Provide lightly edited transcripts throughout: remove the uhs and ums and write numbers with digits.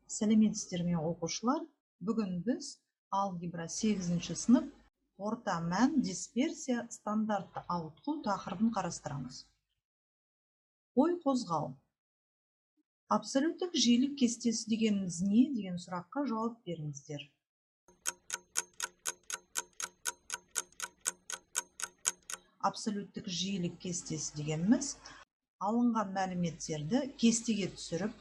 Сәлеметсіздер ме оқушылар? Бүгін біз алгебра 8-ші сынып орта мән дисперсия стандартты ауытқу тақырыбын қарастырамыз. Ой қозғау. Абсолюттік жиілік кестесі дегеніміз не деген сұраққа жауап беріңіздер. Абсолюттік жиілік кестесі дегеніміз алынған мәліметтерді кестеге түсіріп,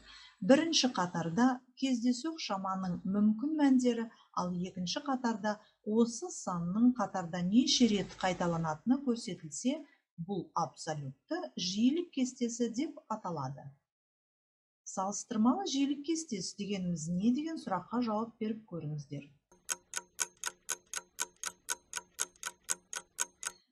бірінші қатарда кездейсоқ шаманың мүмкін мәндері, ал екінші қатарда осы санның қатарда неше рет қайталанатыны көрсетілсе, бұл абсолютті жиілік кестесі деп аталады. Салыстырмалы жиілік кестесі дегеніміз не деген сұраққа жауап беріп көріңіздер.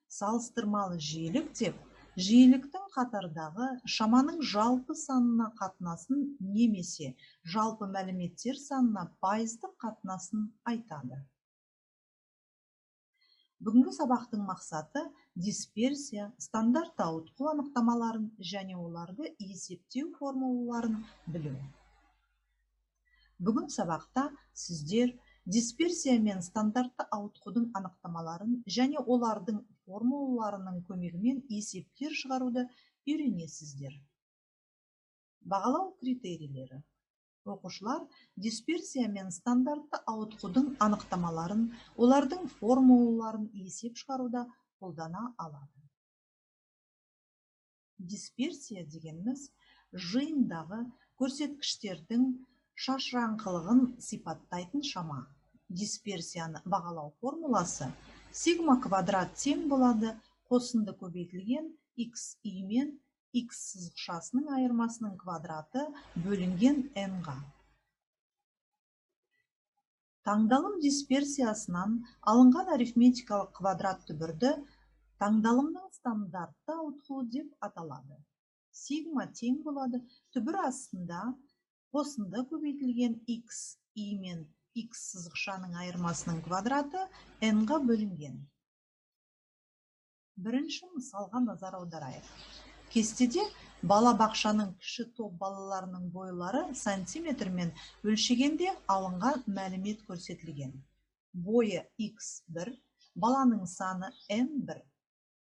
Салыстырмалы жиілік деп жиіліктің қатардағы шаманың жалпы санына қатынасын немесе жалпы мәліметтер санына пайыздық қатынасын айтады. Бүгінгі сабақтың мақсаты дисперсия, стандарт ауытқу анықтамаларын және оларды есептеу формулаларын білу. Бүгін сабақта сіздер дисперсия мен стандартты ауытқудың анықтамаларын және олардың формулаларының көмегімен есептер шығаруды үйренесіздер. Бағалау критерийлері. Оқушылар дисперсия мен стандартты ауытқудың анықтамаларын, олардың формулаларын есеп шығаруда қолдана алады. Дисперсия дегеніміз жиындағы көрсеткіштердің шашыраңқылығын сипаттайтын шама. Дисперсияны бағалау формуласы сигма квадрат тең болады қосынды көбейтілген xi мен x сызықшасының айырмасының квадраты бөлінген n-ға. Таңдалым дисперсиясынан алынған арифметикалық квадрат түбірді таңдалымның стандартты ауытқуы деп аталады. Сигма тең болады түбір астында қосынды көбейтілген xi мен x сызықшаның айырмасының квадраты n-ға бөлінген. Бірінші мысалға назар аударайық. Кестеде балабақшаның кіші топ балаларының бойлары сантиметрмен өлшегенде алынған мәлімет көрсетілген. Бойы x1, баланың саны n1.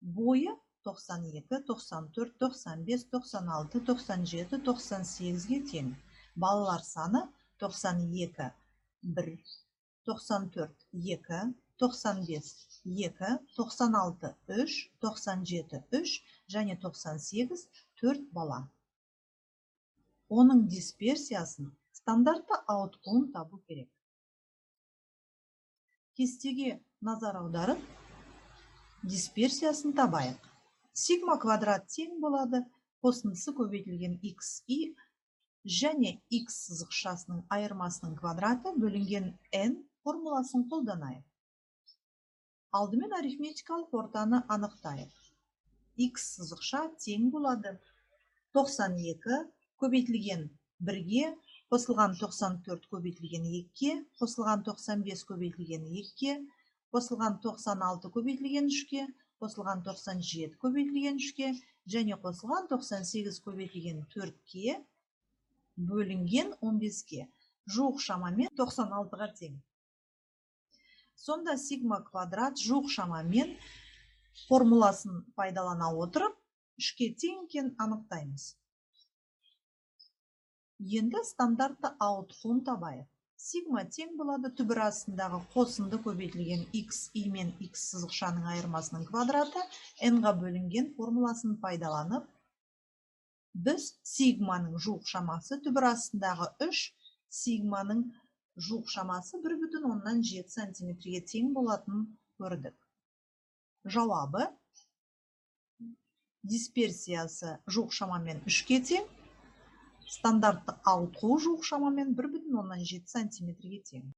Бойы 92, 94, 95, 96, 97, 98-ге тең. Балалар саны 92, 1, 94, 2, 95, 2, 96, 3, 97, 3 және 98, 4 бала. Оның дисперсиясын, стандартты ауытқуын табу керек. Кестеге назар аударып, дисперсиясын табайық. Сигма квадрат тең болады қосындысы көбейтілген xi және x сызықшасының айырмасының квадраты бөлінген n формуласын қолданайық. Алдымен арифметикалық ортаны анықтайық. X сызықша тең болады 92 көбейтілген 1-ге, қосылған 94 көбейтілген 2-ге, қосылған 95 көбейтілген 2-ге, қосылған 96 көбейтілген 3-ге, қосылған 97 көбейтілген 3-ге және қосылған 98 көбейтілген 4-ге бөлінген 15-ге. Жуық шамамен 96-ға тең. Сонда сигма квадрат жуық шамамен формуласын пайдалана отырып, 3-ке тең екенін анықтаймыз. Енді стандартты ауытқуын табайық. Сигма тең болады түбір астындағы қосынды көбейтілген xi мен x сызықшаның айырмасының квадраты n-ға бөлінген формуласын пайдаланып, біз сигманың жуық шамасы түбір астындағы 3, сигманың жуық шамасы 1,7 сантиметрге тең болатынын көрдік. Жауабы дисперсиясы жуық шамамен 3-ке тең, стандартты ауытқуы жуық шамамен 1,7 сантиметрге тең.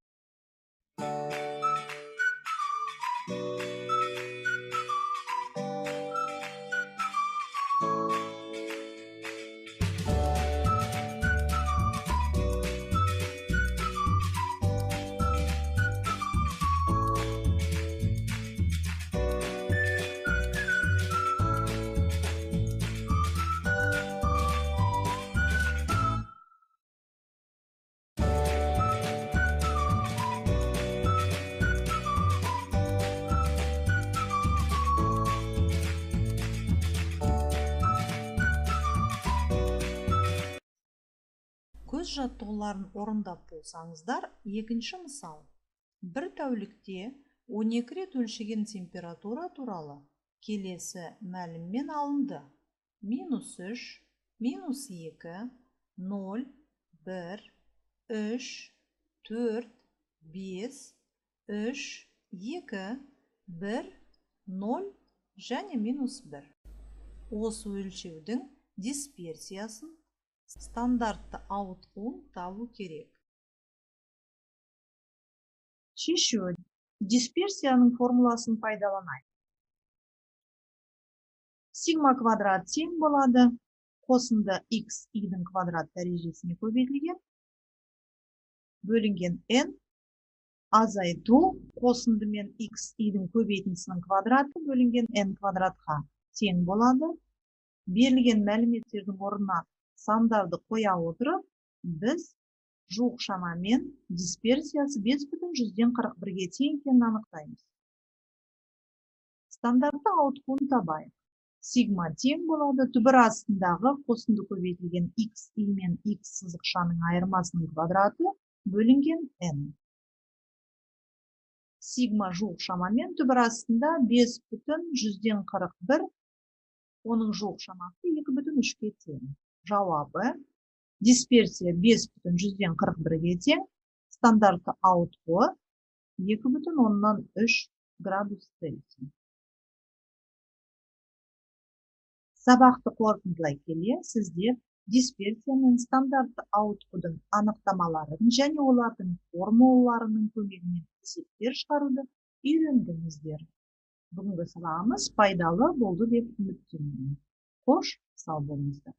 өз жаттығуларын орындап болсаңыздар, екінші мысал. Бір тәулікте 12 рет өлшеген температура туралы келесі мәліммен алынды. -3, -2, 0, 1, 3, 4, 5, 3, 2, 1, 0 және -1. Осы өлшеудің дисперсиясын, стандартты ауытқуын табу керек. Шешу. Дисперсияның формуласын пайдаланайық. Сигма квадрат тең болады қосынды x i-дің квадрат дәрежесіне көбейтілген бөлінген n азайту қосынды мен x i-дің көбейтіндісінің квадраты бөлінген n квадратқа тең болады. Берілген мәліметтердің орнына сандарды қоя отырып, біз жуық шамамен дисперсиясы 5,41-ге тең екенін анықтаймыз. Стандартты ауытқуын табайық. Сигма тең болады түбір астындағы қосынды көбейтілген x i мен x сызықшаның айырмасының квадраты бөлінген n. Сигма жуық шамамен түбір астында 5,41, оның жуық шамасы 2,3-ке тең. Жауабы дисперсия 5,41-ге тең, стандартты ауытқуы 2,3 градус Цельсий. Сабақты қорытындылай келе, сіздер дисперсия мен стандартты ауытқудың анықтамаларын және олардың формулаларының көмегімен есептер шығаруды үйрендіңіздер. Бүгінгі сабағымыз пайдалы болды деп үміттенемін. Қош, сау болыңыздар.